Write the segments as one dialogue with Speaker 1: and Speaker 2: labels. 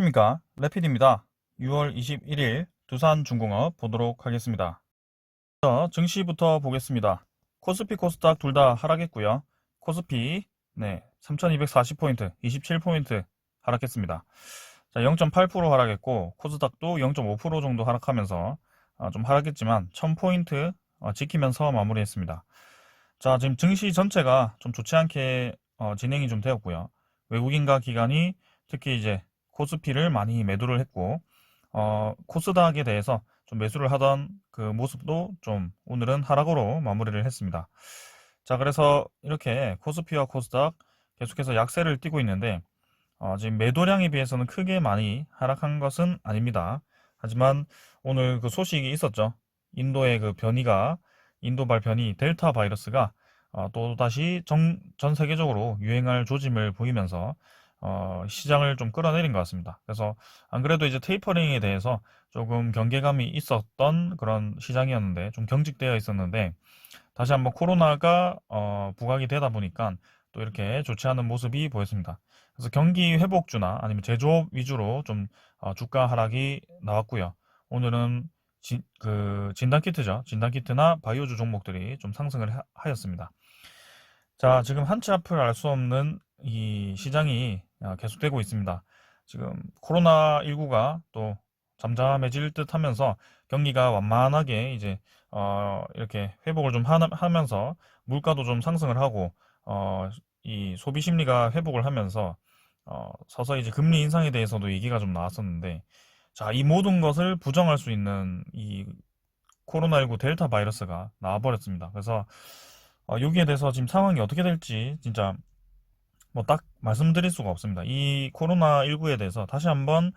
Speaker 1: 안녕하십니까, 레피드입니다. 6월 21일 두산중공업 보도록 하겠습니다. 증시부터 보겠습니다. 코스피 코스닥 둘 다 하락했고요. 코스피 3240포인트 27포인트 하락했습니다. 자, 0.8% 하락했고 코스닥도 0.5% 정도 하락하면서 좀 하락했지만 1000포인트 지키면서 마무리했습니다. 자, 지금 증시 전체가 좀 좋지 않게 진행이 좀 되었고요. 외국인과 기관이 특히 이제 코스피를 많이 매도를 했고, 코스닥에 대해서 좀 매수를 하던 그 모습도 좀 오늘은 하락으로 마무리를 했습니다. 자, 그래서 이렇게 코스피와 코스닥 계속해서 약세를 띠고 있는데, 지금 매도량에 비해서는 크게 많이 하락한 것은 아닙니다. 하지만 오늘 그 소식이 있었죠. 인도의 그 변이가, 인도발 변이 델타 바이러스가 또다시 전 세계적으로 유행할 조짐을 보이면서 시장을 좀 끌어내린 것 같습니다. 그래서 안 그래도 이제 테이퍼링에 대해서 조금 경계감이 있었던 그런 시장이었는데 좀 경직되어 있었는데 다시 한번 코로나가 부각이 되다 보니까 또 이렇게 좋지 않은 모습이 보였습니다. 그래서 경기 회복주나 아니면 제조업 위주로 좀 주가 하락이 나왔고요. 오늘은 진단키트죠. 진단키트나 바이오주 종목들이 좀 상승을 하였습니다. 자, 지금 한치 앞을 알 수 없는 이 시장이 계속되고 있습니다. 지금 코로나19가 또 잠잠해질 듯 하면서 경기가 완만하게 이제 이렇게 회복을 좀 하면서 물가도 좀 상승을 하고 이 소비 심리가 회복을 하면서 서서히 이제 금리 인상에 대해서도 얘기가 좀 나왔었는데 자, 이 모든 것을 부정할 수 있는 이 코로나19 델타 바이러스가 나와버렸습니다. 그래서 여기에 대해서 지금 상황이 어떻게 될지 진짜 뭐 딱 말씀드릴 수가 없습니다. 이 코로나19에 대해서 다시 한번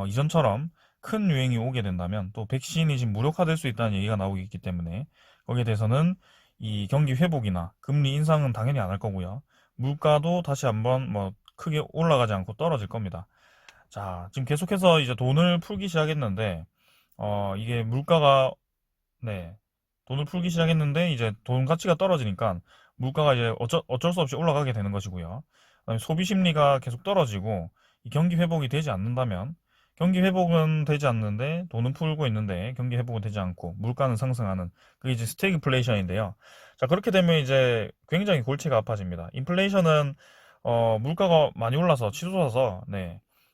Speaker 1: 이전처럼 큰 유행이 오게 된다면 또 백신이 지금 무력화될 수 있다는 얘기가 나오고 있기 때문에 거기에 대해서는 이 경기 회복이나 금리 인상은 당연히 안 할 거고요. 물가도 다시 한번 뭐 크게 올라가지 않고 떨어질 겁니다. 자, 지금 계속해서 이제 돈을 풀기 시작했는데 이게 물가가 네. 돈을 풀기 시작했는데 이제 돈 가치가 떨어지니까 물가가 이제 어쩔 수 없이 올라가게 되는 것이고요. 그다음에 소비 심리가 계속 떨어지고 이 경기 회복이 되지 않는다면 경기 회복은 되지 않는데 돈은 풀고 있는데 경기 회복은 되지 않고 물가는 상승하는 그게 이제 스태그플레이션인데요. 자, 그렇게 되면 이제 굉장히 골치가 아파집니다. 인플레이션은 물가가 많이 올라서 치솟아서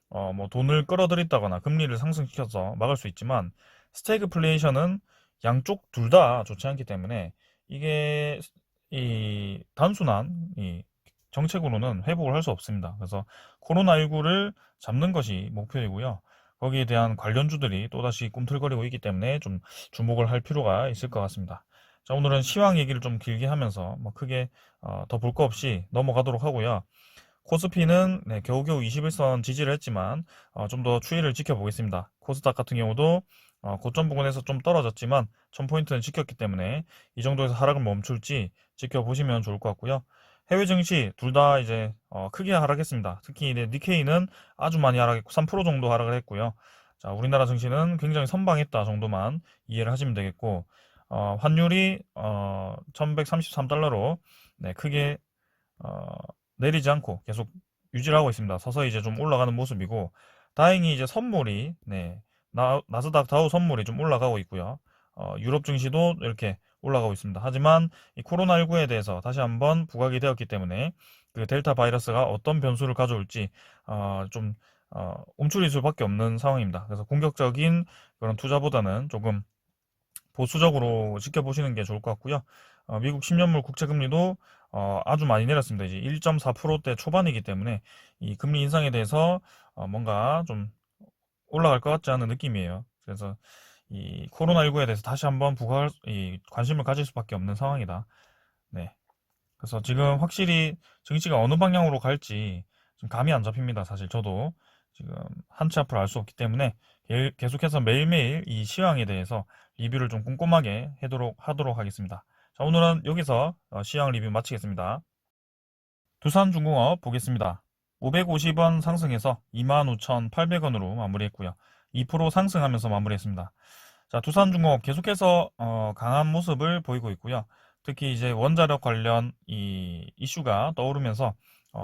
Speaker 1: 뭐 돈을 끌어들였다거나 금리를 상승시켜서 막을 수 있지만 스태그플레이션은 양쪽 둘 다 좋지 않기 때문에 이게 이 단순한 이 정책으로는 회복을 할 수 없습니다. 그래서 코로나19를 잡는 것이 목표이고요. 거기에 대한 관련주들이 또다시 꿈틀거리고 있기 때문에 좀 주목을 할 필요가 있을 것 같습니다. 자, 오늘은 시황 얘기를 좀 길게 하면서 뭐 크게 더 볼 거 없이 넘어가도록 하고요. 코스피는 겨우겨우 21선 지지를 했지만 좀 더 추이를 지켜보겠습니다. 코스닥 같은 경우도 고점 부근에서 좀 떨어졌지만 1000포인트는 지켰기 때문에 이 정도에서 하락을 멈출지 지켜보시면 좋을 것 같고요. 해외 증시 둘 다 이제 크게 하락했습니다. 특히 이제 니케이는 아주 많이 하락했고 3% 정도 하락을 했고요. 자, 우리나라 증시는 굉장히 선방했다 정도만 이해를 하시면 되겠고 환율이 1133달러로 크게 내리지 않고 계속 유지를 하고 있습니다. 서서히 이제 좀 올라가는 모습이고 다행히 이제 선물이 나스닥 다우 선물이 좀 올라가고 있고요. 유럽 증시도 이렇게 올라가고 있습니다. 하지만 이 코로나19에 대해서 다시 한번 부각이 되었기 때문에 그 델타 바이러스가 어떤 변수를 가져올지 좀 움츠릴 수밖에 없는 상황입니다. 그래서 공격적인 그런 투자보다는 조금 보수적으로 지켜보시는 게 좋을 것 같고요. 미국 10년물 국채금리도 아주 많이 내렸습니다. 이제 1.4%대 초반이기 때문에 이 금리 인상에 대해서 뭔가 좀 올라갈 것 같지 않은 느낌이에요. 그래서 이 코로나19에 대해서 다시 한번 관심을 가질 수밖에 없는 상황이다. 네. 그래서 지금 확실히 증시가 어느 방향으로 갈지 좀 감이 안 잡힙니다. 사실 저도 지금 한치 앞을 알 수 없기 때문에 계속해서 매일매일 이 시황에 대해서 리뷰를 좀 꼼꼼하게 하도록 하겠습니다. 자, 오늘은 여기서 시황 리뷰 마치겠습니다. 두산중공업 보겠습니다. 550원 상승해서 25,800원으로 마무리했고요. 2% 상승하면서 마무리했습니다. 자, 두산중공업 계속해서 강한 모습을 보이고 있고요. 특히 이제 원자력 관련 이 이슈가 떠오르면서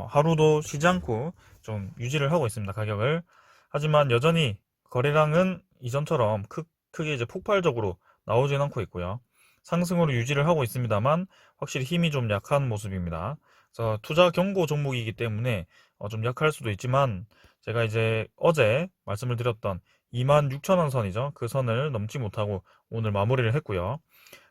Speaker 1: 하루도 쉬지 않고 좀 유지를 하고 있습니다. 가격을. 하지만 여전히 거래량은 이전처럼 크게 이제 폭발적으로 나오진 않고 있고요. 상승으로 유지를 하고 있습니다만 확실히 힘이 좀 약한 모습입니다. 그래서 투자 경고 종목이기 때문에 좀 약할 수도 있지만 제가 이제 어제 말씀을 드렸던 26,000원 선이죠. 그 선을 넘지 못하고 오늘 마무리를 했고요.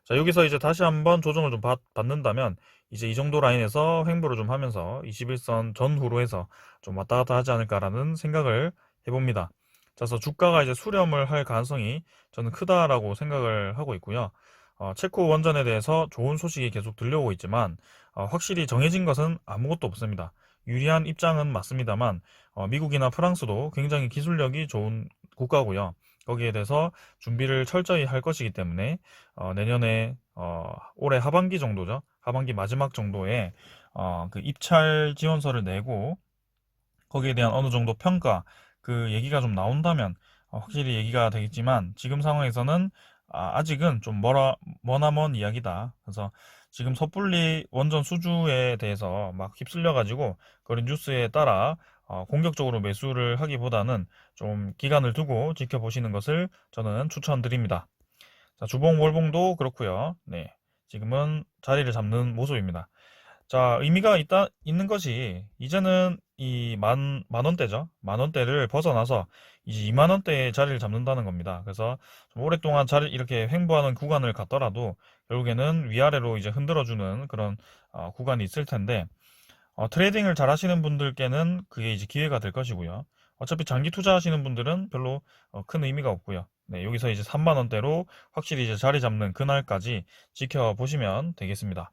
Speaker 1: 자, 여기서 이제 다시 한번 조정을 좀 받는다면 이제 이 정도 라인에서 횡보를 좀 하면서 21선 전후로 해서 좀 왔다 갔다 하지 않을까라는 생각을 해봅니다. 자, 그래서 주가가 이제 수렴을 할 가능성이 저는 크다라고 생각을 하고 있고요. 체코 원전에 대해서 좋은 소식이 계속 들려오고 있지만 확실히 정해진 것은 아무것도 없습니다. 유리한 입장은 맞습니다만 미국이나 프랑스도 굉장히 기술력이 좋은 국가고요. 거기에 대해서 준비를 철저히 할 것이기 때문에 내년에 올해 하반기 정도죠. 하반기 마지막 정도에 그 입찰 지원서를 내고 거기에 대한 어느 정도 평가 그 얘기가 좀 나온다면 확실히 얘기가 되겠지만 지금 상황에서는 아직은 좀 머나먼 이야기다. 그래서 지금 섣불리 원전 수주에 대해서 막 휩쓸려 가지고 그런 뉴스에 따라 공격적으로 매수를 하기보다는 좀 기간을 두고 지켜보시는 것을 저는 추천드립니다. 자, 주봉 월봉도 그렇고요. 네, 지금은 자리를 잡는 모습입니다. 자, 있는 것이, 이제는 이 만 원대죠. 만 원대를 벗어나서 이제 2만 원대의 자리를 잡는다는 겁니다. 그래서 좀 오랫동안 이렇게 횡보하는 구간을 갔더라도 결국에는 위아래로 이제 흔들어주는 그런 구간이 있을 텐데, 트레이딩을 잘 하시는 분들께는 그게 이제 기회가 될 것이고요. 어차피 장기 투자하시는 분들은 별로 큰 의미가 없고요. 네, 여기서 이제 3만 원대로 확실히 이제 자리 잡는 그날까지 지켜보시면 되겠습니다.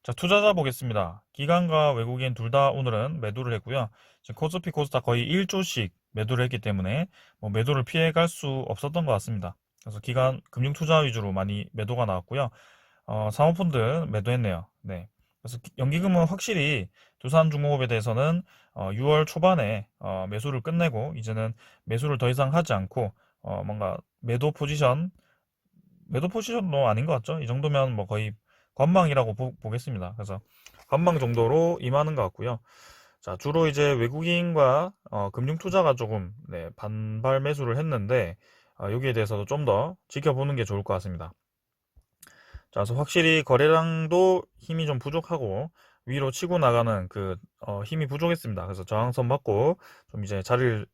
Speaker 1: 자, 투자자 보겠습니다. 기관과 외국인 둘 다 오늘은 매도를 했고요. 지금 코스피 코스닥 거의 1조씩 매도를 했기 때문에 뭐 매도를 피해갈 수 없었던 것 같습니다. 그래서 기관 금융 투자 위주로 많이 매도가 나왔고요. 사모펀드 매도했네요. 네. 그래서 연기금은 확실히 두산중공업에 대해서는 6월 초반에 매수를 끝내고 이제는 매수를 더 이상 하지 않고 뭔가 매도 포지션도 아닌 것 같죠? 이 정도면 뭐 거의 관망이라고 보겠습니다. 그래서 관망 정도로 임하는 것 같고요. 자, 주로 이제 외국인과 금융 투자가 조금 네, 반발 매수를 했는데 여기에 대해서도 좀 더 지켜보는 게 좋을 것 같습니다. 자, 그래서 확실히 거래량도 힘이 좀 부족하고 위로 치고 나가는 그 힘이 부족했습니다. 그래서 저항선 맞고 좀 이제 자리를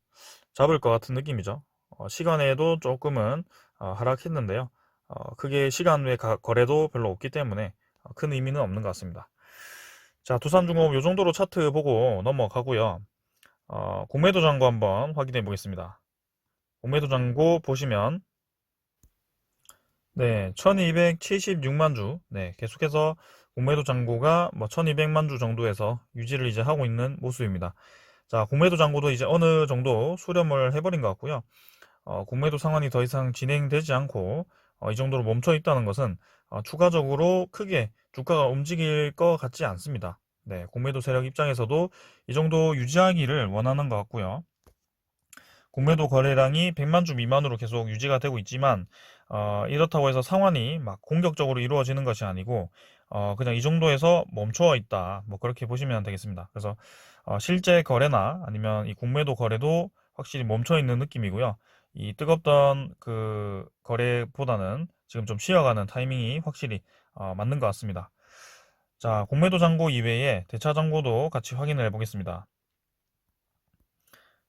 Speaker 1: 잡을 것 같은 느낌이죠. 시간에도 조금은 하락했는데요. 크게 시간 외 거래도 별로 없기 때문에 큰 의미는 없는 것 같습니다. 자, 두산중공업 이 정도로 차트 보고 넘어가고요. 공매도 잔고 한번 확인해 보겠습니다. 공매도 잔고 보시면 네, 1276만 주. 네, 계속해서 공매도 잔고가 뭐 1200만 주 정도에서 유지를 이제 하고 있는 모습입니다. 자, 공매도 잔고도 이제 어느 정도 수렴을 해버린 것 같고요. 공매도 상환이 더 이상 진행되지 않고 이 정도로 멈춰 있다는 것은 추가적으로 크게 주가가 움직일 것 같지 않습니다. 네, 공매도 세력 입장에서도 이 정도 유지하기를 원하는 것 같고요. 공매도 거래량이 100만 주 미만으로 계속 유지가 되고 있지만 이렇다고 해서 상환이 막 공격적으로 이루어지는 것이 아니고 그냥 이 정도에서 멈춰 있다. 뭐 그렇게 보시면 되겠습니다. 그래서 실제 거래나 아니면 이 공매도 거래도 확실히 멈춰 있는 느낌이고요. 이 뜨겁던 그 거래보다는 지금 좀 쉬어가는 타이밍이 확실히 맞는 것 같습니다. 자, 공매도 잔고 이외에 대차 잔고도 같이 확인을 해보겠습니다.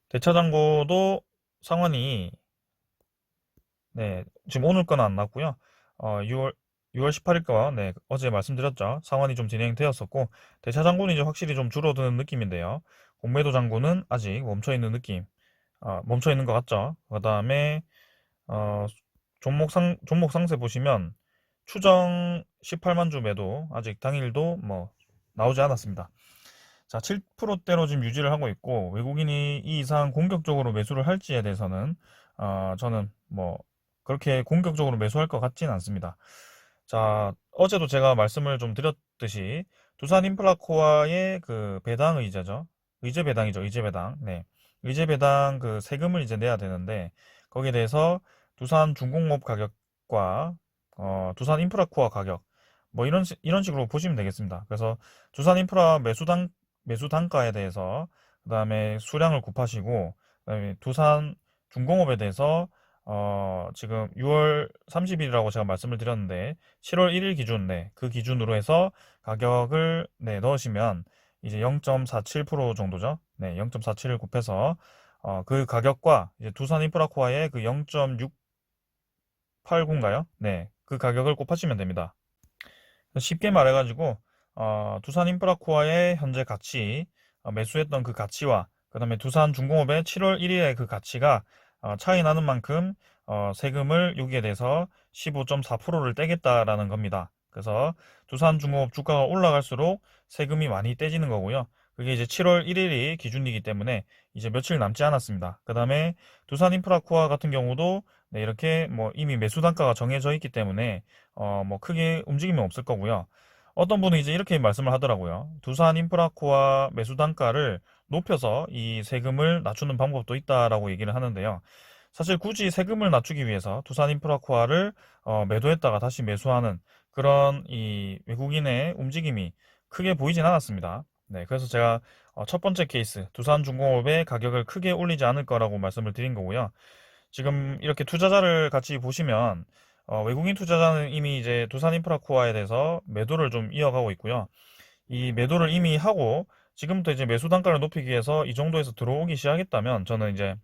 Speaker 1: 대차 잔고도 상환이 네, 지금 오늘 건 안 났고요. 6월 18일 거, 네, 어제 말씀드렸죠. 상환이 좀 진행되었었고, 대차 잔고는 이제 확실히 좀 줄어드는 느낌인데요. 공매도 잔고는 아직 멈춰있는 느낌, 멈춰있는 것 같죠. 그 다음에, 어, 종목 상세 보시면, 추정 18만 주 매도, 아직 당일도 뭐, 나오지 않았습니다. 자, 7%대로 지금 유지를 하고 있고, 외국인이 이 이상 공격적으로 매수를 할지에 대해서는, 저는 뭐, 그렇게 공격적으로 매수할 것 같지는 않습니다. 자, 어제도 제가 말씀을 좀 드렸듯이, 두산 인프라코어의 그 배당 의제죠. 의제 배당이죠, 의제 배당. 네. 의제 배당 그 세금을 이제 내야 되는데, 거기에 대해서 두산 중공업 가격과, 두산 인프라코어 가격, 뭐 이런 식으로 보시면 되겠습니다. 그래서 두산 인프라 매수 단가에 대해서 그 다음에 수량을 곱하시고 그다음에 두산 중공업에 대해서 지금 6월 30일이라고 제가 말씀을 드렸는데 7월 1일 기준, 네, 그 기준으로 해서 가격을 네, 넣으시면 이제 0.47% 정도죠. 네, 0.47을 곱해서 그 가격과 이제 두산 인프라코아의 그 0.689인가요? 네, 그 가격을 곱하시면 됩니다. 쉽게 말해가지고 두산 인프라코아의 현재 가치, 매수했던 그 가치와 그다음에 두산 중공업의 7월 1일의 그 가치가 차이 나는 만큼 세금을 여기에 대해서 15.4%를 떼겠다라는 겁니다. 그래서 두산 중공업 주가가 올라갈수록 세금이 많이 떼지는 거고요. 그게 이제 7월 1일이 기준이기 때문에 이제 며칠 남지 않았습니다. 그다음에 두산 인프라코아 같은 경우도 네, 이렇게 뭐 이미 매수 단가가 정해져 있기 때문에 뭐 크게 움직임은 없을 거고요. 어떤 분은 이제 이렇게 말씀을 하더라고요. 두산 인프라코아 매수 단가를 높여서 이 세금을 낮추는 방법도 있다라고 얘기를 하는데요. 사실 굳이 세금을 낮추기 위해서 두산 인프라코아를 매도했다가 다시 매수하는 그런 이 외국인의 움직임이 크게 보이진 않았습니다. 네, 그래서 제가 첫 번째 케이스 두산중공업의 가격을 크게 올리지 않을 거라고 말씀을 드린 거고요. 지금 이렇게 투자자를 같이 보시면 외국인 투자자는 이미 이제 두산인프라코아에 대해서 매도를 좀 이어가고 있고요. 이 매도를 이미 하고 지금부터 이제 매수 단가를 높이기 위해서 이 정도에서 들어오기 시작했다면 저는 이제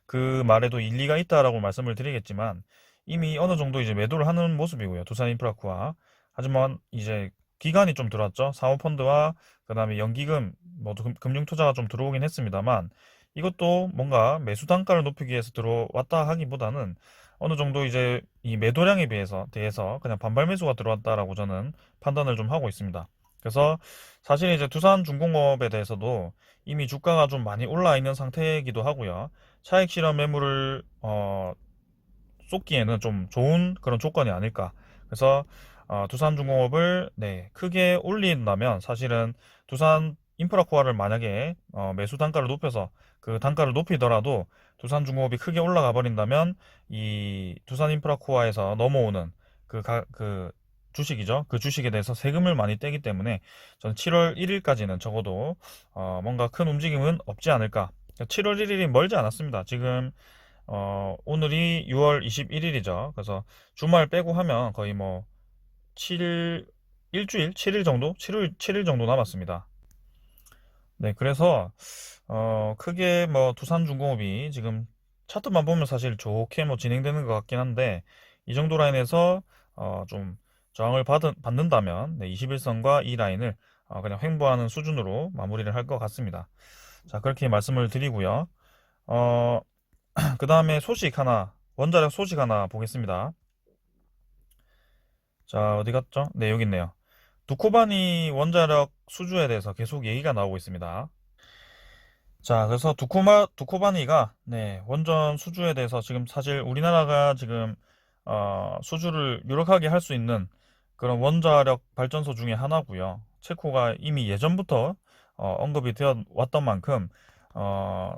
Speaker 1: 그 말에도 일리가 있다라고 말씀을 드리겠지만 이미 어느 정도 이제 매도를 하는 모습이고요. 두산인프라코아. 하지만 이제 기간이 좀 들어왔죠. 사모펀드와 그다음에 연기금, 뭐 금융투자가 좀 들어오긴 했습니다만 이것도 뭔가 매수 단가를 높이기 위해서 들어왔다 하기보다는 어느 정도 이제 이 매도량에 대해서 그냥 반발 매수가 들어왔다라고 저는 판단을 좀 하고 있습니다. 그래서 사실 이제 두산중공업에 대해서도 이미 주가가 좀 많이 올라 있는 상태이기도 하고요. 차익 실현 매물을 쏟기에는 좀 좋은 그런 조건이 아닐까. 그래서 두산중공업을 네, 크게 올린다면 사실은 두산 인프라코아를 만약에 매수 단가를 높여서 그 단가를 높이더라도 두산중공업이 크게 올라가 버린다면 이 두산 인프라코아에서 넘어오는 그 주식이죠. 그 주식에 대해서 세금을 많이 떼기 때문에 저는 7월 1일까지는 적어도 뭔가 큰 움직임은 없지 않을까. 7월 1일이 멀지 않았습니다. 지금 오늘이 6월 21일이죠. 그래서 주말 빼고 하면 거의 뭐 7일, 일주일, 7일 정도? 7일 정도 남았습니다. 네, 그래서 크게 뭐 두산중공업이 지금 차트만 보면 사실 좋게 뭐 진행되는 것 같긴 한데 이 정도 라인에서 좀 저항을 받는다면 네, 21선과 이 라인을 그냥 횡보하는 수준으로 마무리를 할 것 같습니다. 자, 그렇게 말씀을 드리고요. 어, 그 다음에 원자력 소식 하나 보겠습니다. 자, 어디 갔죠? 네, 여기 있네요. 두코바니 원자력 수주에 대해서 계속 얘기가 나오고 있습니다. 자, 그래서 두코바니가, 네, 원전 수주에 대해서 지금 사실 우리나라가 지금, 수주를 유력하게 할 수 있는 그런 원자력 발전소 중에 하나고요. 체코가 이미 예전부터, 언급이 되어 왔던 만큼, 어,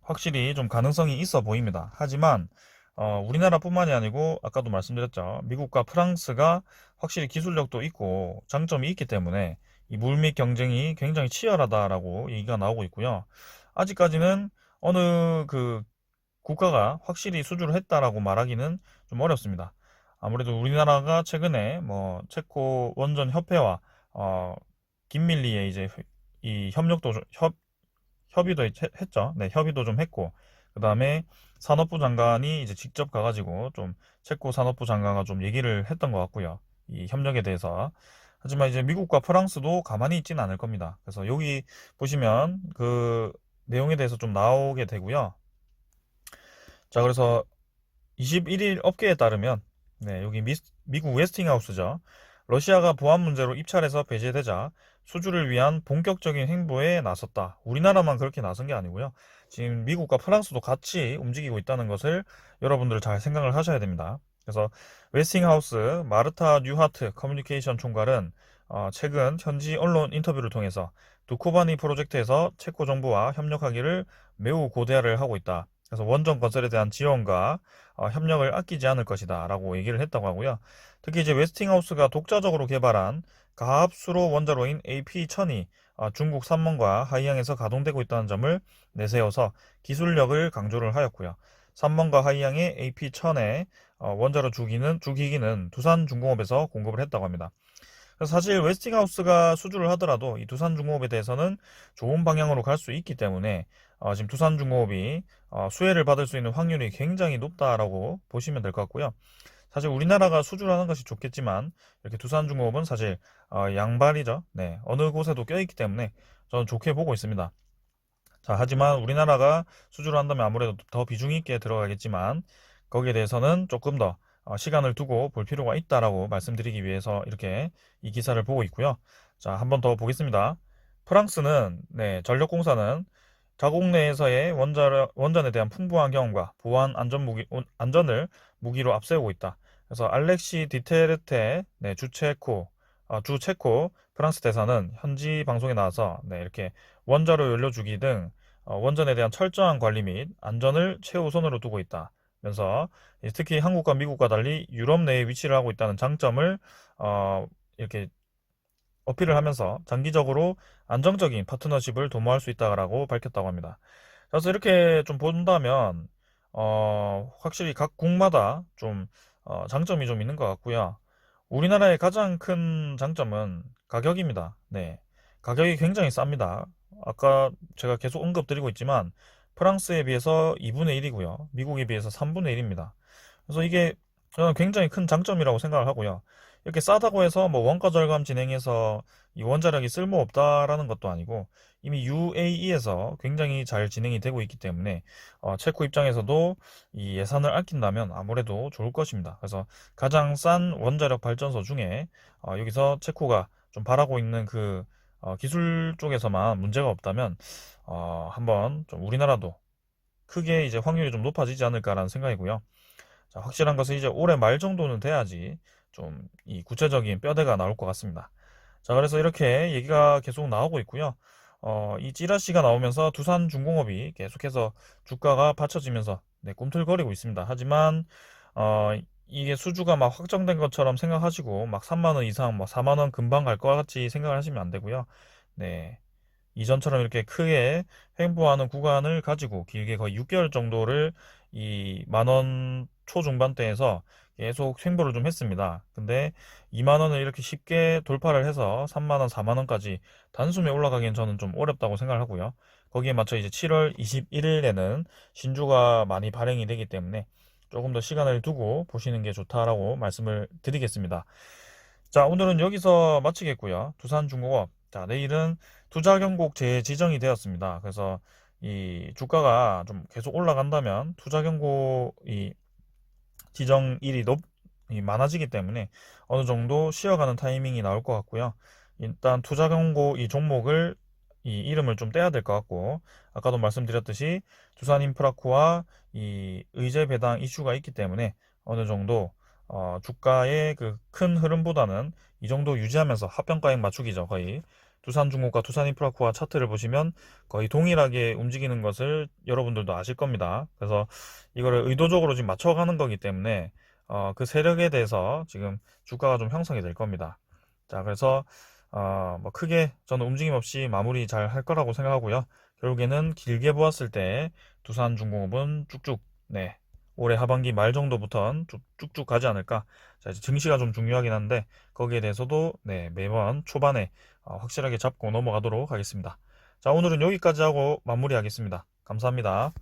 Speaker 1: 확실히 좀 가능성이 있어 보입니다. 하지만 우리나라뿐만이 아니고 아까도 말씀드렸죠. 미국과 프랑스가 확실히 기술력도 있고 장점이 있기 때문에 이 물밑 경쟁이 굉장히 치열하다라고 얘기가 나오고 있고요. 아직까지는 어느 그 국가가 확실히 수주를 했다라고 말하기는 좀 어렵습니다. 아무래도 우리나라가 최근에 뭐 체코 원전 협회와 긴밀리에 이제 이 협의도 했죠. 네, 협의도 좀 했고, 그 다음에 산업부 장관이 이제 직접 가가지고 좀 체코 산업부 장관과 좀 얘기를 했던 것 같고요. 이 협력에 대해서. 하지만 이제 미국과 프랑스도 가만히 있지는 않을 겁니다. 그래서 여기 보시면 그 내용에 대해서 좀 나오게 되고요. 자, 그래서 21일 업계에 따르면, 네, 여기 미국 웨스팅하우스죠. 러시아가 보안 문제로 입찰에서 배제되자 수주를 위한 본격적인 행보에 나섰다. 우리나라만 그렇게 나선 게 아니고요. 지금 미국과 프랑스도 같이 움직이고 있다는 것을 여러분들 잘 생각을 하셔야 됩니다. 그래서 웨스팅하우스 마르타 뉴하트 커뮤니케이션 총괄은 최근 현지 언론 인터뷰를 통해서 두코바니 프로젝트에서 체코 정부와 협력하기를 매우 고대화를 하고 있다. 그래서 원전 건설에 대한 지원과 협력을 아끼지 않을 것이다 라고 얘기를 했다고 하고요. 특히 이제 웨스팅하우스가 독자적으로 개발한 가압수로 원자로인 AP1000이 중국 삼먼과 하이양에서 가동되고 있다는 점을 내세워서 기술력을 강조를 하였고요. 삼먼과 하이양의 AP1000의 원자로 주기기는 두산중공업에서 공급을 했다고 합니다. 그래서 사실 웨스팅하우스가 수주를 하더라도 이 두산중공업에 대해서는 좋은 방향으로 갈 수 있기 때문에 지금 두산중공업이 수혜를 받을 수 있는 확률이 굉장히 높다라고 보시면 될 것 같고요. 사실 우리나라가 수주를 하는 것이 좋겠지만 이렇게 두산중공업은 사실 양발이죠. 네, 어느 곳에도 껴있기 때문에 저는 좋게 보고 있습니다. 자, 하지만 우리나라가 수주를 한다면 아무래도 더 비중 있게 들어가겠지만 거기에 대해서는 조금 더 시간을 두고 볼 필요가 있다라고 말씀드리기 위해서 이렇게 이 기사를 보고 있고요. 자, 한번 더 보겠습니다. 프랑스는 전력공사는 자국 내에서의 원전에 대한 풍부한 경험과 보안 안전을 무기로 앞세우고 있다. 그래서 알렉시 디테르테 주 체코 프랑스 대사는 현지 방송에 나와서 이렇게 원자로 연료 주기 등 원전에 대한 철저한 관리 및 안전을 최우선으로 두고 있다. 면서 특히 한국과 미국과 달리 유럽 내에 위치를 하고 있다는 장점을 이렇게 어필을 하면서 장기적으로 안정적인 파트너십을 도모할 수 있다고 밝혔다고 합니다. 그래서 이렇게 좀 본다면 확실히 각 국마다 좀 장점이 좀 있는 것 같고요. 우리나라의 가장 큰 장점은 가격입니다. 네, 가격이 굉장히 쌉니다. 아까 제가 계속 언급드리고 있지만 프랑스에 비해서 2분의 1이고요. 미국에 비해서 3분의 1입니다. 그래서 이게 저는 굉장히 큰 장점이라고 생각을 하고요. 이렇게 싸다고 해서 뭐 원가 절감 진행해서 이 원자력이 쓸모없다라는 것도 아니고 이미 UAE에서 굉장히 잘 진행이 되고 있기 때문에 체코 입장에서도 이 예산을 아낀다면 아무래도 좋을 것입니다. 그래서 가장 싼 원자력 발전소 중에 여기서 체코가 좀 바라고 있는 그 기술 쪽에서만 문제가 없다면 한번 좀 우리나라도 크게 이제 확률이 좀 높아지지 않을까라는 생각이고요. 자, 확실한 것은 이제 올해 말 정도는 돼야지 좀 이 구체적인 뼈대가 나올 것 같습니다. 자, 그래서 이렇게 얘기가 계속 나오고 있고요. 이 찌라시가 나오면서 두산중공업이 계속해서 주가가 받쳐지면서 꿈틀거리고 있습니다. 하지만 이게 수주가 막 확정된 것처럼 생각하시고 막 3만 원 이상, 뭐 4만 원 금방 갈 것 같이 생각을 하시면 안 되고요. 네. 이전처럼 이렇게 크게 횡보하는 구간을 가지고 길게 거의 6개월 정도를 이 만원 초중반대에서 계속 횡보를 좀 했습니다. 근데 2만 원을 이렇게 쉽게 돌파를 해서 3만 원, 4만 원까지 단숨에 올라가기엔 저는 좀 어렵다고 생각을 하고요. 거기에 맞춰 이제 7월 21일에는 신주가 많이 발행이 되기 때문에 조금 더 시간을 두고 보시는 게 좋다라고 말씀을 드리겠습니다. 자, 오늘은 여기서 마치겠고요. 두산중공업. 자, 내일은 투자 경곡 재지정이 되었습니다. 그래서 이 주가가 좀 계속 올라간다면 투자 경곡이 지정일이 많아지기 때문에 어느 정도 쉬어가는 타이밍이 나올 것 같고요. 일단 투자 경고 이 종목을 이 이름을 좀 떼야 될 것 같고 아까도 말씀드렸듯이 두산인프라코와 이 의제 배당 이슈가 있기 때문에 어느 정도 주가의 그 큰 흐름보다는 이 정도 유지하면서 합병가액 맞추기죠. 거의 두산중공업과 두산인프라코와 차트를 보시면 거의 동일하게 움직이는 것을 여러분들도 아실 겁니다. 그래서 이거를 의도적으로 지금 맞춰가는 거기 때문에 그 세력에 대해서 지금 주가가 좀 형성이 될 겁니다. 자, 그래서 뭐 크게 저는 움직임 없이 마무리 잘 할 거라고 생각하고요. 결국에는 길게 보았을 때 두산중공업은 쭉쭉 올해 하반기 말 정도부터는 쭉쭉 가지 않을까. 자, 이제 증시가 좀 중요하긴 한데 거기에 대해서도 매번 초반에 확실하게 잡고 넘어가도록 하겠습니다. 자, 오늘은 여기까지 하고 마무리하겠습니다. 감사합니다.